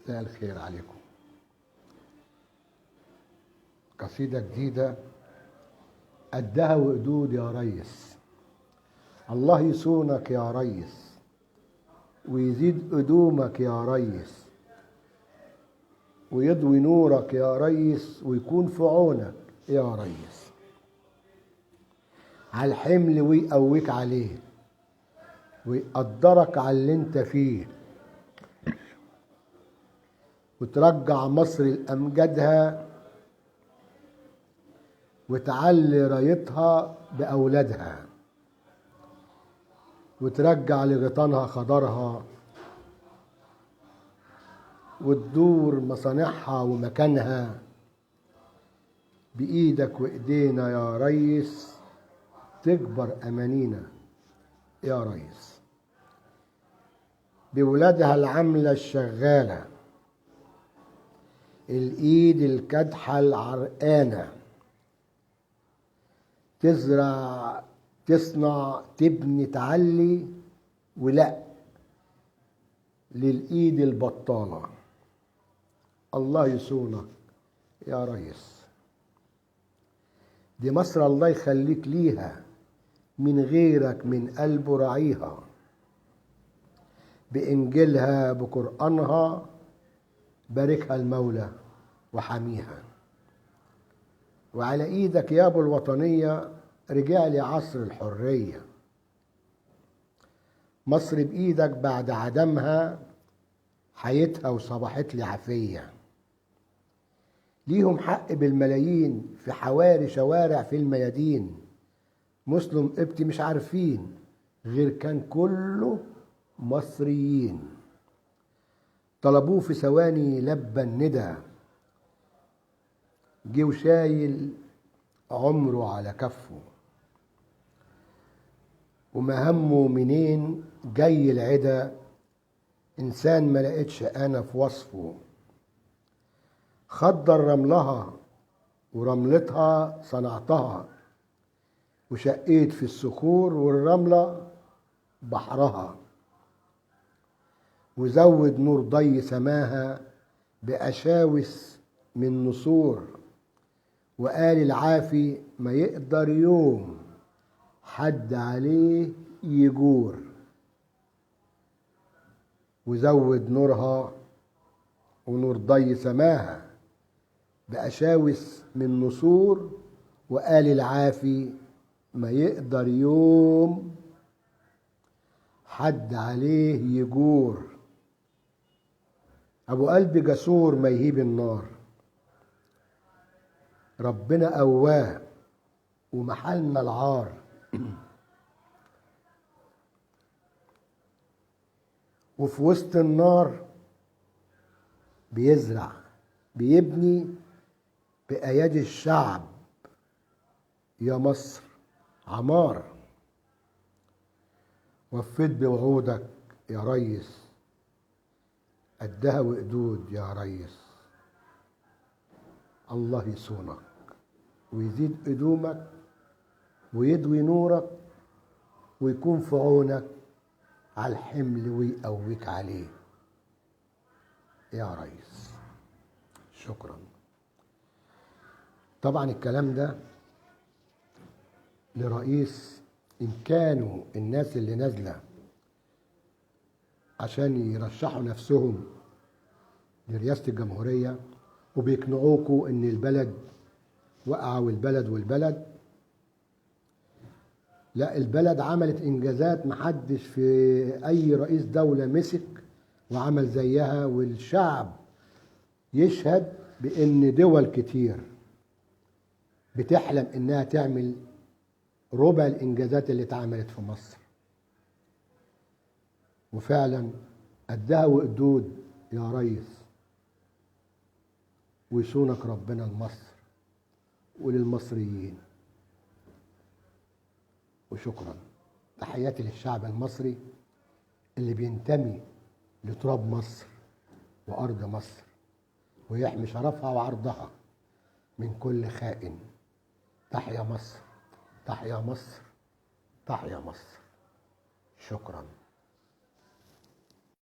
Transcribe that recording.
مساء الخير عليكم. قصيدة جديدة قدها وقدود يا ريس. الله يصونك يا ريس ويزيد قدومك يا ريس ويضوي نورك يا ريس ويكون في عونك يا ريس. على الحمل ويقويك عليه ويقدرك على اللي انت فيه وترجع مصر لأمجادها وتعلي رايتها بأولادها وترجع لغيطانها خضرها وتدور مصانعها ومكانها بإيدك وإيدينا يا ريس. تكبر أمانينا يا ريس بولادها العاملة الشغالة الإيد الكادحة العرقانة تزرع تصنع تبني تعلي ولا للإيد البطالة. الله يصونك يا ريس. دي مصر الله يخليك ليها من غيرك من قلبه راعيها بإنجيلها بقرآنها باركها المولى وحميها. وعلى ايدك يا ابو الوطنية رجع لي عصر الحرية. مصر بايدك بعد عدمها حيتها وصبحت لي عافية. ليهم حق بالملايين في حواري شوارع في الميادين. مسلم قبطي مش عارفين غير كان كله مصريين. طلبوه في ثواني لبى الندى جه وشايل عمره على كفه وما همه منين جاي العدا. انسان ما لقيتش انا في وصفه. خضر رملها ورملتها صنعتها وشقيت في الصخور والرملة بحرها وزود نور ضي سماها بأشاوس من نسور. وقال العافي ما يقدر يوم حد عليه يجور. وزود نورها ونور ضي سماها بأشاوس من نسور. وقال العافي ما يقدر يوم حد عليه يجور. أبو قلب جسور ما يهيب النار. ربنا قواه ومحلنا العار. وفي وسط النار بيزرع بيبني بأيادي الشعب يا مصر عمار. وفيت بوعودك يا ريس قدها وقدود يا ريس. الله يصونك ويزيد قدومك ويدوي نورك ويكون في عونك على الحمل ويقويك عليه يا ريس. شكرا. طبعا الكلام ده لرئيس إن كانوا الناس اللي نازلة عشان يرشحوا نفسهم لرئاسة الجمهورية وبيقنعوكوا إن البلد وقع والبلد لا، البلد عملت إنجازات محدش في أي رئيس دولة مسك وعمل زيها. والشعب يشهد بإن دول كتير بتحلم إنها تعمل ربع الإنجازات اللي اتعملت في مصر. وفعلا قدها وقدود يا ريس. ويصونك ربنا لمصر وللمصريين. وشكرا. تحياتي للشعب المصري اللي بينتمي لتراب مصر وأرض مصر ويحمي شرفها وعرضها من كل خائن. تحيا مصر تحيا مصر تحيا مصر. شكرا.